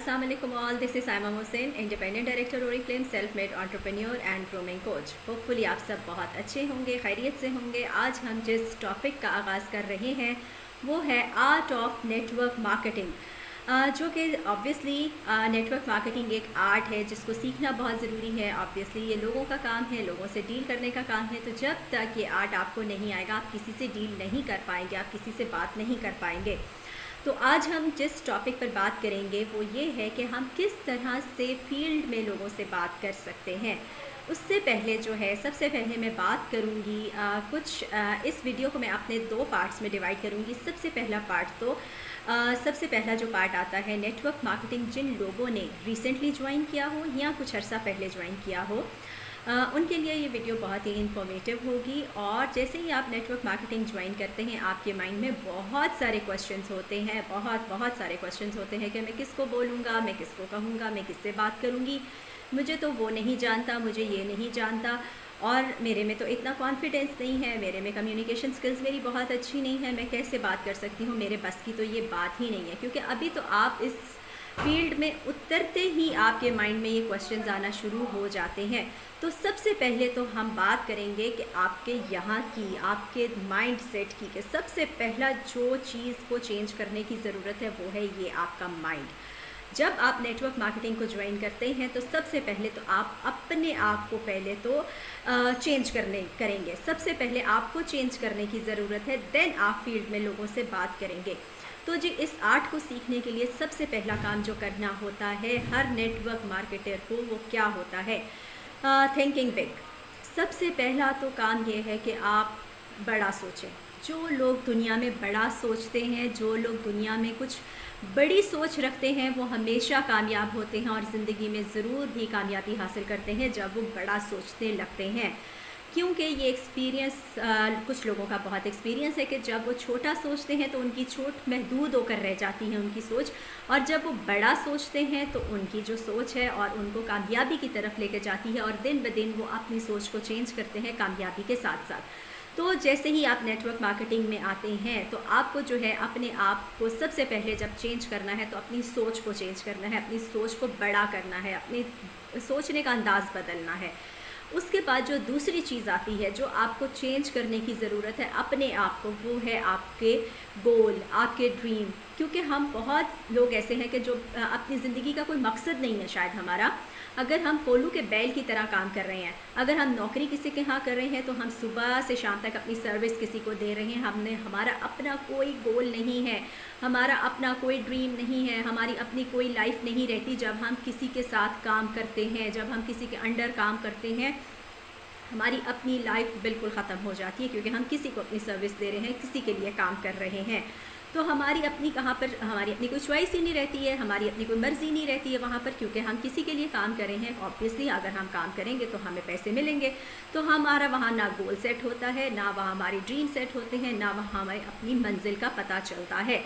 Assalamu alaikum all. This is Saima Hussain, independent director Oriflame, self-made entrepreneur and grooming coach. Hopefully आप सब बहुत अच्छे होंगे, खैरियत से होंगे। आज हम जिस टॉपिक का आगाज़ कर रहे हैं वो है आर्ट ऑफ नेटवर्क मार्केटिंग, जो कि ऑब्वियसली नेटवर्क मार्केटिंग एक आर्ट है जिसको सीखना बहुत ज़रूरी है। ऑब्वियसली ये लोगों का काम है, लोगों से डील करने का काम है। तो जब तक ये आर्ट आपको नहीं आएगा आप किसी से डील नहीं कर पाएंगे, आप किसी से बात नहीं कर पाएंगे। तो आज हम जिस टॉपिक पर बात करेंगे वो ये है कि हम किस तरह से फील्ड में लोगों से बात कर सकते हैं। उससे पहले जो है सबसे पहले मैं बात करूँगी इस वीडियो को मैं अपने दो पार्ट्स में डिवाइड करूँगी। सबसे पहला जो पार्ट आता है नेटवर्क मार्केटिंग, जिन लोगों ने रिसेंटली ज्वाइन किया हो या कुछ अर्सा पहले ज्वाइन किया हो उनके लिए ये वीडियो बहुत ही इन्फॉर्मेटिव होगी। और जैसे ही आप नेटवर्क मार्केटिंग ज्वाइन करते हैं आपके माइंड में बहुत सारे क्वेश्चंस होते हैं, बहुत सारे क्वेश्चंस होते हैं कि मैं किसको बोलूँगा, मैं किसको कहूँगा, मैं किससे बात करूँगी, मुझे तो वो नहीं जानता, मुझे ये नहीं जानता, और मेरे में तो इतना कॉन्फिडेंस नहीं है, मेरे में कम्युनिकेशन स्किल्स मेरी बहुत अच्छी नहीं है, मैं कैसे बात कर सकती हूँ, मेरे बस की तो ये बात ही नहीं है। क्योंकि अभी तो आप इस फील्ड में उतरते ही आपके माइंड में ये क्वेश्चंस आना शुरू हो जाते हैं। तो सबसे पहले तो हम बात करेंगे कि आपके माइंड सेट की कि सबसे पहला जो चीज़ को चेंज करने की ज़रूरत है वो है ये आपका माइंड। जब आप नेटवर्क मार्केटिंग को ज्वाइन करते हैं तो सबसे पहले तो आप अपने आप को पहले तो चेंज करेंगे। सबसे पहले आपको चेंज करने की ज़रूरत है, देन आप फील्ड में लोगों से बात करेंगे। तो जी इस आर्ट को सीखने के लिए सबसे पहला काम जो करना होता है हर नेटवर्क मार्केटर को, वो क्या होता है, थिंकिंग बिग। सबसे पहला तो काम ये है कि आप बड़ा सोचें। जो लोग दुनिया में बड़ा सोचते हैं, जो लोग दुनिया में कुछ बड़ी सोच रखते हैं वो हमेशा कामयाब होते हैं और ज़िंदगी में ज़रूर भी कामयाबी हासिल करते हैं जब वो बड़ा सोचने लगते हैं। क्योंकि ये एक्सपीरियंस कुछ लोगों का बहुत एक्सपीरियंस है कि जब वो छोटा सोचते हैं तो उनकी सोच महदूद होकर रह जाती है उनकी सोच, और जब वो बड़ा सोचते हैं तो उनकी जो सोच है और उनको कामयाबी की तरफ लेकर जाती है, और दिन ब दिन वो अपनी सोच को चेंज करते हैं कामयाबी के साथ साथ। तो जैसे ही आप नेटवर्क मार्केटिंग में आते हैं तो आपको जो है अपने आप को सबसे पहले जब चेंज करना है तो अपनी सोच को चेंज करना है, अपनी सोच को बड़ा करना है, अपने सोचने का अंदाज़ बदलना है। उसके बाद जो दूसरी चीज़ आती है जो आपको चेंज करने की ज़रूरत है अपने आप को, वो है आपके गोल, आपके ड्रीम। क्योंकि हम बहुत लोग ऐसे हैं कि जो अपनी ज़िंदगी का कोई मकसद नहीं है शायद हमारा। अगर हम कोल्हू के बैल की तरह काम कर रहे हैं, अगर हम नौकरी किसी के यहाँ कर रहे हैं तो हम सुबह से शाम तक अपनी सर्विस किसी को दे रहे हैं, हमारा अपना कोई गोल नहीं है, हमारा अपना कोई ड्रीम नहीं है, हमारी अपनी कोई लाइफ नहीं रहती। जब हम किसी के साथ काम करते हैं, जब हम किसी के अंडर काम करते हैं, हमारी अपनी लाइफ बिल्कुल ख़त्म हो जाती है, क्योंकि हम किसी को अपनी सर्विस दे रहे हैं, किसी के लिए काम कर रहे हैं। तो हमारी अपनी कोई चॉइस ही नहीं रहती है, हमारी अपनी कोई मर्ज़ी नहीं रहती है वहाँ पर, क्योंकि हम किसी के लिए काम कर रहे हैं। ऑब्वियसली अगर हम काम करेंगे तो हमें पैसे मिलेंगे, तो हमारा वहाँ ना गोल सेट होता है, ना वहाँ हमारे ड्रीम सेट होते हैं, ना वहाँ हमें अपनी मंजिल का पता चलता है।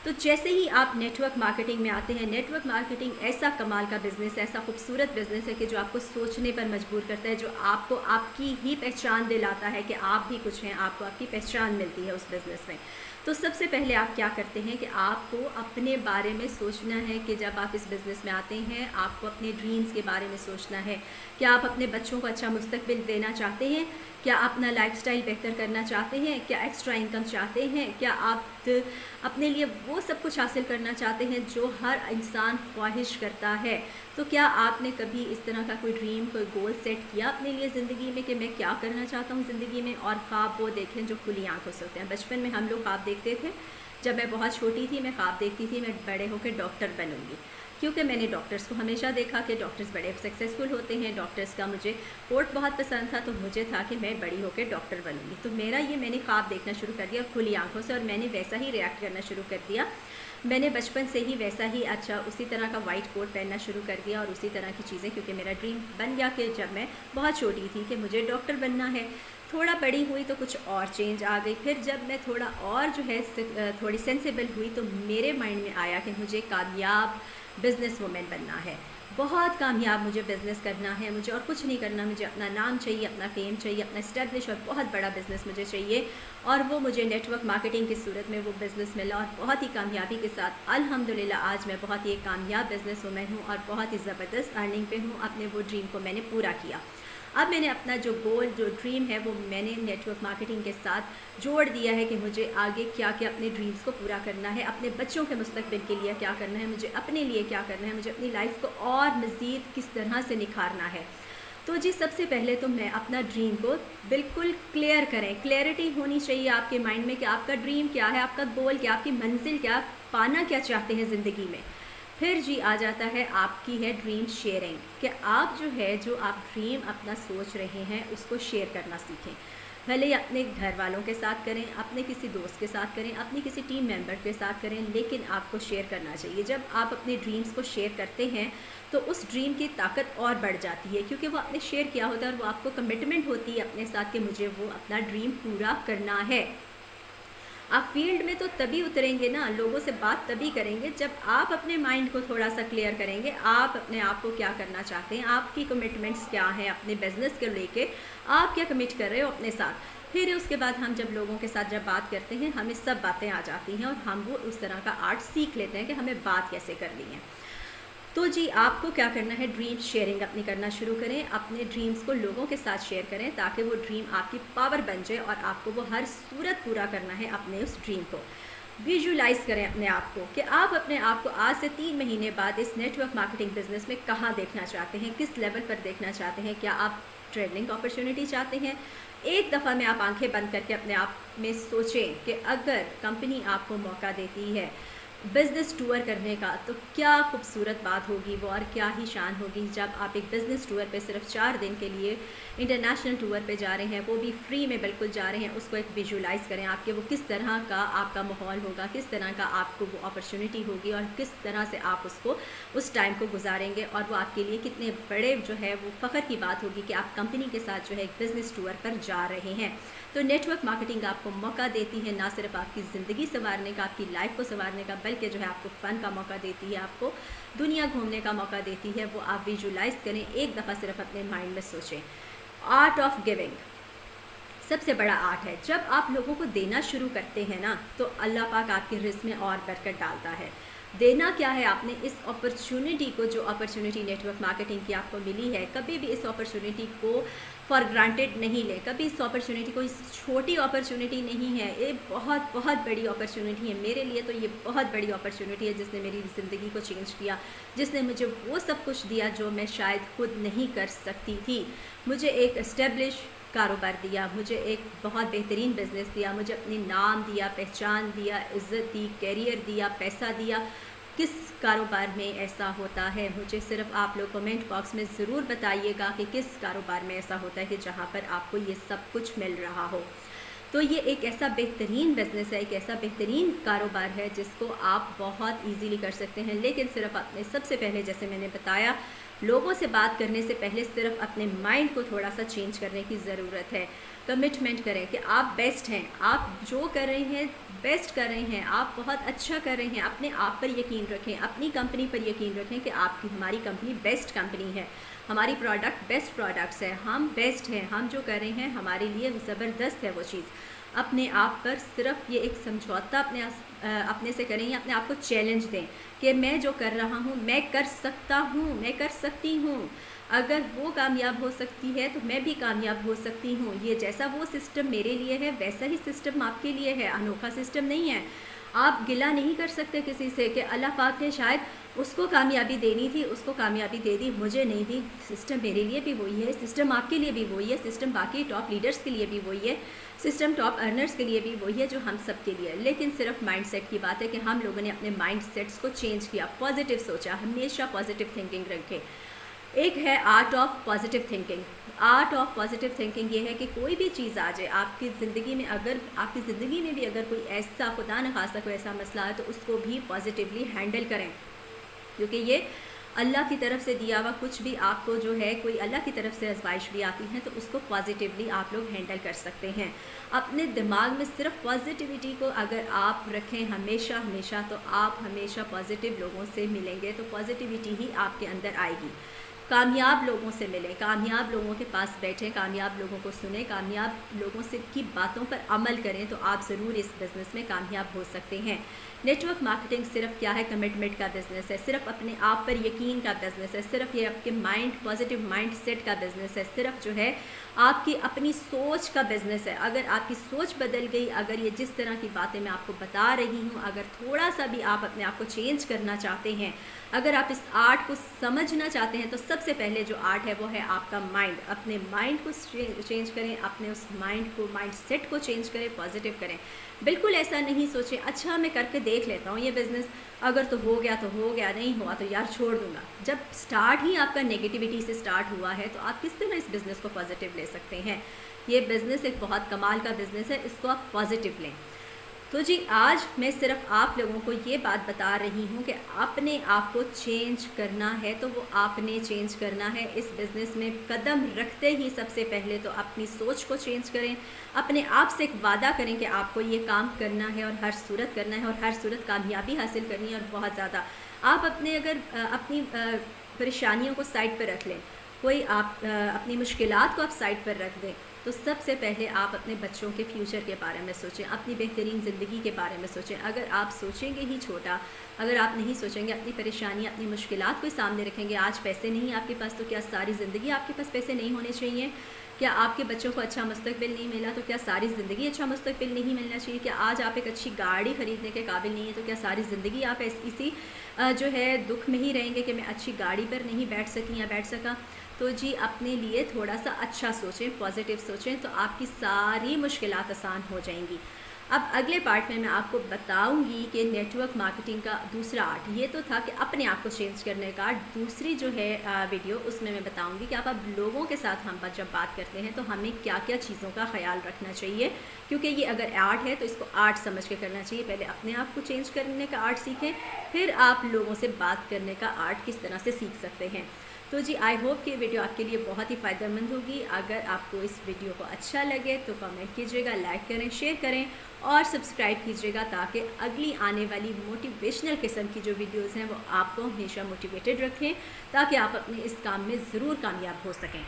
तो जैसे ही आप नेटवर्क मार्केटिंग में आते हैं, नेटवर्क मार्केटिंग ऐसा कमाल का बिज़नेस है, ऐसा खूबसूरत बिज़नेस है कि जो आपको सोचने पर मजबूर करता है, जो आपको आपकी ही पहचान दिलाता है कि आप भी कुछ हैं, आपको आपकी पहचान मिलती है उस बिज़नेस में। तो सबसे पहले आप क्या करते हैं कि आपको अपने बारे में सोचना है कि जब आप इस बिज़नेस में आते हैं आपको अपने ड्रीम्स के बारे में सोचना है। क्या आप अपने बच्चों को अच्छा मुस्तकबिल देना चाहते हैं? क्या अपना लाइफस्टाइल बेहतर करना चाहते हैं? क्या एक्स्ट्रा इनकम चाहते हैं? क्या आप अपने लिए वो सब कुछ हासिल करना चाहते हैं जो हर इंसान ख्वाहिश करता है? तो क्या आपने कभी इस तरह का कोई ड्रीम, कोई गोल सेट किया अपने लिए ज़िंदगी में कि मैं क्या करना चाहता हूँ ज़िंदगी में? और ख्वाब वो देखें जो खुली आंखों से होते हैं। बचपन में हम लोग ख्वाब देखते थे। जब मैं बहुत छोटी थी मैं ख्वाब देखती थी मैं बड़े होकर डॉक्टर बनूँगी, क्योंकि मैंने डॉक्टर्स को हमेशा देखा कि डॉक्टर्स बड़े सक्सेसफुल होते हैं। डॉक्टर्स का मुझे कोट बहुत पसंद था, तो मुझे था कि मैं बड़ी होकर डॉक्टर बनूंगी। तो मैंने ख्वाब देखना शुरू कर दिया खुली आंखों से, और मैंने वैसा ही रिएक्ट करना शुरू कर दिया। मैंने बचपन से ही वैसा ही उसी तरह का वाइट कोट पहनना शुरू कर दिया और उसी तरह की चीज़ें, क्योंकि मेरा ड्रीम बन गया कि जब मैं बहुत छोटी थी कि मुझे डॉक्टर बनना है। थोड़ा बड़ी हुई तो कुछ और चेंज आ गई। फिर जब मैं थोड़ा और जो है थोड़ी सेंसिबल हुई तो मेरे माइंड में आया कि मुझे कामयाब बिज़नेस वुमेन बनना है, बहुत कामयाब मुझे बिज़नेस करना है, मुझे और कुछ नहीं करना, मुझे अपना नाम चाहिए, अपना फेम चाहिए, अपना इस्टेब्लिश और बहुत बड़ा बिज़नेस मुझे चाहिए। और वो मुझे नेटवर्क मार्केटिंग की सूरत में वो बिज़नेस मिला और बहुत ही कामयाबी के साथ अल्हम्दुलिल्लाह आज मैं बहुत ही एक कामयाब बिज़नेस वुमेन हूँ और बहुत ही ज़बरदस्त अर्निंग पे हूँ। अपने वो ड्रीम को मैंने पूरा किया। अब मैंने अपना जो गोल, जो ड्रीम है, वो मैंने नेटवर्क मार्केटिंग के साथ जोड़ दिया है कि मुझे आगे क्या क्या अपने ड्रीम्स को पूरा करना है, अपने बच्चों के मुस्तकबिल के लिए क्या करना है, मुझे अपने लिए क्या करना है, मुझे अपनी लाइफ को और मज़ीद किस तरह से निखारना है। तो जी सबसे पहले तो मैं अपना ड्रीम को बिल्कुल क्लियर करें, क्लैरिटी होनी चाहिए आपके माइंड में कि आपका ड्रीम क्या है, आपका गोल क्या, आपकी मंजिल क्या, पाना क्या चाहते हैं ज़िंदगी में। फिर जी आ जाता है आपकी है ड्रीम शेयरिंग, कि आप जो है जो आप ड्रीम अपना सोच रहे हैं उसको शेयर करना सीखें। भले ही अपने घर वालों के साथ करें, अपने किसी दोस्त के साथ करें, अपनी किसी टीम मेंबर के साथ करें, लेकिन आपको शेयर करना चाहिए। जब आप अपने ड्रीम्स को शेयर करते हैं तो उस ड्रीम की ताकत और बढ़ जाती है, क्योंकि वो आपने शेयर किया होता है और वो आपको कमिटमेंट होती है अपने साथ कि मुझे वो अपना ड्रीम पूरा करना है। आप फील्ड में तो तभी उतरेंगे ना, लोगों से बात तभी करेंगे जब आप अपने माइंड को थोड़ा सा क्लियर करेंगे, आप अपने आप को क्या करना चाहते हैं, आपकी कमिटमेंट्स क्या हैं अपने बिजनेस के लेके, आप क्या कमिट कर रहे हो अपने साथ। फिर उसके बाद हम जब लोगों के साथ जब बात करते हैं हमें सब बातें आ जाती हैं और हम वो उस तरह का आर्ट सीख लेते हैं कि हमें बात कैसे करनी है। तो जी आपको क्या करना है, ड्रीम शेयरिंग अपनी करना शुरू करें, अपने ड्रीम्स को लोगों के साथ शेयर करें ताकि वो ड्रीम आपकी पावर बन जाए और आपको वो हर सूरत पूरा करना है। अपने उस ड्रीम को विजुलाइज करें अपने आप को कि आप अपने आप को आज से 3 महीने बाद इस नेटवर्क मार्केटिंग बिजनेस में कहाँ देखना चाहते हैं, किस लेवल पर देखना चाहते हैं। क्या आप ट्रेवलिंग अपॉर्चुनिटी चाहते हैं? एक दफ़ा में आप आंखें बंद करके अपने आप में सोचें कि अगर कंपनी आपको मौका देती है बिज़नेस टूर करने का तो क्या खूबसूरत बात होगी वो, और क्या ही शान होगी जब आप एक बिज़नेस टूर पे सिर्फ 4 दिन के लिए इंटरनेशनल टूर पे जा रहे हैं, वो भी फ्री में बिल्कुल जा रहे हैं। उसको एक विजुलाइज़ करें आपके वो किस तरह का आपका माहौल होगा, किस तरह का आपको वो अपॉर्चुनिटी होगी और किस तरह से आप उसको उस टाइम को गुजारेंगे और वो आपके लिए कितने बड़े जो है वो फ़ख्र की बात होगी कि आप कंपनी के साथ जो है एक बिज़नेस टूर पर जा रहे हैं। तो नेटवर्क मार्केटिंग आपको मौका देती है ना सिर्फ आपकी ज़िंदगी संवारने का, आपकी लाइफ को संवारने का, बल्कि जो है आपको फ़न का मौका देती है, आपको दुनिया घूमने का मौका देती है। वो आप विजुलाइज़ करें, एक दफ़ा सिर्फ अपने माइंड में सोचें। आर्ट ऑफ गिविंग सबसे बड़ा आर्ट है। जब आप लोगों को देना शुरू करते हैं ना तो अल्लाह पाक आपके रिज़्क़ में और बरकत डालता है। देना क्या है, आपने इस अपॉर्चुनिटी को, जो अपॉर्चुनिटी नेटवर्क मार्केटिंग की आपको मिली है, कभी भी इस अपॉर्चुनिटी को फॉर ग्रांटेड नहीं लें। कभी इस अपॉर्चुनिटी को, इस छोटी अपॉर्चुनिटी नहीं है, ये बहुत बहुत बड़ी अपॉर्चुनिटी है। मेरे लिए तो ये बहुत बड़ी अपॉर्चुनिटी है जिसने मेरी ज़िंदगी को चेंज किया, जिसने मुझे वो सब कुछ दिया जो मैं शायद खुद नहीं कर सकती थी। मुझे एक एस्टेब्लिश कारोबार दिया, मुझे एक बहुत बेहतरीन बिज़नेस दिया, मुझे अपनी नाम दिया, पहचान दिया, इज़्ज़त दी, कैरियर दिया, पैसा दिया। किस कारोबार में ऐसा होता है? मुझे सिर्फ आप लोग कमेंट बॉक्स में ज़रूर बताइएगा कि किस कारोबार में ऐसा होता है कि जहाँ पर आपको ये सब कुछ मिल रहा हो। तो ये एक ऐसा बेहतरीन बिज़नेस है, एक ऐसा बेहतरीन कारोबार है जिसको आप बहुत इजीली कर सकते हैं। लेकिन सिर्फ अपने, सबसे पहले जैसे मैंने बताया, लोगों से बात करने से पहले सिर्फ अपने माइंड को थोड़ा सा चेंज करने की ज़रूरत है। कमिटमेंट करें कि आप बेस्ट हैं, आप जो कर रहे हैं बेस्ट कर रहे हैं, आप बहुत अच्छा कर रहे हैं। अपने आप पर यकीन रखें, अपनी कंपनी पर यकीन रखें कि आपकी, हमारी कंपनी बेस्ट कंपनी है, हमारी प्रोडक्ट बेस्ट प्रोडक्ट्स है, हम बेस्ट हैं, हम जो कर रहे हैं हमारे लिए ज़बरदस्त है वो चीज़। अपने आप पर सिर्फ ये एक समझौता अपने से करें, अपने आप को चैलेंज दें कि मैं जो कर रहा हूँ मैं कर सकता हूँ, मैं कर सकती हूँ। अगर वो कामयाब हो सकती है तो मैं भी कामयाब हो सकती हूँ। ये जैसा वो सिस्टम मेरे लिए है वैसा ही सिस्टम आपके लिए है, अनोखा सिस्टम नहीं है। आप गिला नहीं कर सकते किसी से कि अल्लाह पाक ने शायद उसको कामयाबी देनी थी, उसको कामयाबी दे दी, मुझे नहीं दी। सिस्टम मेरे लिए भी वही है, सिस्टम आपके लिए भी वही है, सिस्टम बाकी टॉप लीडर्स के लिए भी वही है, सिस्टम टॉप अर्नर्स के लिए भी वही है जो हम सब के लिए है। लेकिन सिर्फ माइंडसेट की बात है कि हम लोगों ने अपने माइंडसेट्स को चेंज किया, पॉजिटिव सोचा, हमेशा पॉजिटिव थिंकिंग रखें। एक है art of positive thinking. Art of positive thinking ये है कि कोई भी चीज़ आ जाए आपकी ज़िंदगी में, अगर आपकी ज़िंदगी में भी अगर कोई ऐसा, खुदा न खासा कोई ऐसा मसला है, तो उसको भी पॉजिटिवली हैंडल करें, क्योंकि ये अल्लाह की तरफ से दिया हुआ कुछ भी आपको जो है, कोई अल्लाह की तरफ से आज़माइश भी आती है तो उसको पॉजिटिवली आप लोग हैंडल कर सकते हैं। अपने दिमाग में सिर्फ पॉजिटिविटी को अगर आप रखें हमेशा हमेशा, तो आप हमेशा पॉजिटिव लोगों से मिलेंगे, तो पॉजिटिविटी ही आपके अंदर आएगी। कामयाब लोगों से मिलें, कामयाब लोगों के पास बैठें, कामयाब लोगों को सुनें, कामयाब लोगों से की बातों पर अमल करें, तो आप ज़रूर इस बिज़नेस में कामयाब हो सकते हैं। नेटवर्क मार्केटिंग सिर्फ क्या है, कमिटमेंट का बिज़नेस है, सिर्फ अपने आप पर यकीन का बिज़नेस है, सिर्फ ये आपके पॉजिटिव माइंड सेट का बिज़नेस है, सिर्फ जो है आपकी अपनी सोच का बिज़नेस है। अगर आपकी सोच बदल गई, अगर ये जिस तरह की बातें मैं आपको बता रही हूँ, अगर थोड़ा सा भी आप अपने आप को चेंज करना चाहते हैं, अगर आप इस आर्ट को समझना चाहते हैं, तो सबसे पहले जो आर्ट है वो है आपका माइंड। अपने माइंड को चेंज करें, अपने उस माइंड सेट को चेंज करें, पॉजिटिव करें। बिल्कुल ऐसा नहीं सोचें अच्छा मैं करके देख लेता हूँ ये बिज़नेस, अगर तो हो गया तो हो गया, नहीं हुआ तो यार छोड़ दूँगा। जब स्टार्ट ही आपका नेगेटिविटी से स्टार्ट हुआ है, तो आप किस तरह इस बिज़नेस को पॉजिटिव ले सकते हैं। ये बिज़नेस एक बहुत कमाल का बिज़नेस है, इसको आप पॉजिटिव लें। तो जी आज मैं सिर्फ आप लोगों को ये बात बता रही हूँ कि अपने आप को चेंज करना है तो वो आपने चेंज करना है। इस बिज़नेस में कदम रखते ही सबसे पहले तो अपनी सोच को चेंज करें, अपने आप से एक वादा करें कि आपको ये काम करना है और हर सूरत करना है और हर सूरत कामयाबी हासिल करनी है। और बहुत ज़्यादा आप अपनी परेशानियों को साइड पर रख लें, कोई आप अपनी मुश्किलात को आप साइड पर रख दें, तो सबसे पहले आप अपने बच्चों के फ्यूचर के बारे में सोचें, अपनी बेहतरीन ज़िंदगी के बारे में सोचें। अगर आप सोचेंगे ही छोटा, अगर आप नहीं सोचेंगे, अपनी परेशानी अपनी मुश्किलात को सामने रखेंगे, आज पैसे नहीं आपके पास तो क्या सारी ज़िंदगी आपके पास पैसे नहीं होने चाहिए? क्या आपके बच्चों को अच्छा मुस्तकबिल नहीं मिला तो क्या सारी ज़िंदगी अच्छा मुस्तकबिल नहीं मिलना चाहिए? क्या आज आप एक अच्छी गाड़ी ख़रीदने के काबिल नहीं है तो क्या सारी ज़िंदगी आप इसी जो है दुख में ही रहेंगे कि मैं अच्छी गाड़ी पर नहीं बैठ सकी या बैठ सका? तो जी अपने लिए थोड़ा सा अच्छा सोचें, पॉजिटिव सोचें, तो आपकी सारी मुश्किलात आसान हो जाएंगी। अब अगले पार्ट में मैं आपको बताऊंगी कि नेटवर्क मार्केटिंग का दूसरा आर्ट, ये तो था कि अपने आप को चेंज करने का आर्ट। दूसरी जो है वीडियो उसमें मैं बताऊंगी कि आप अब लोगों के साथ हम जब बात करते हैं तो हमें क्या क्या चीज़ों का ख्याल रखना चाहिए, क्योंकि ये अगर आर्ट है तो इसको आर्ट समझ के करना चाहिए। पहले अपने आप को चेंज करने का आर्ट सीखें, फिर आप लोगों से बात करने का आर्ट किस तरह से सीख सकते हैं। तो जी आई होप कि वीडियो आपके लिए बहुत ही फ़ायदेमंद होगी। अगर आपको इस वीडियो को अच्छा लगे तो कमेंट कीजिएगा, लाइक करें, शेयर करें और सब्सक्राइब कीजिएगा, ताकि अगली आने वाली मोटिवेशनल किस्म की जो वीडियोज़ हैं वो आपको हमेशा मोटिवेटेड रखें, ताकि आप अपने इस काम में ज़रूर कामयाब हो सकें।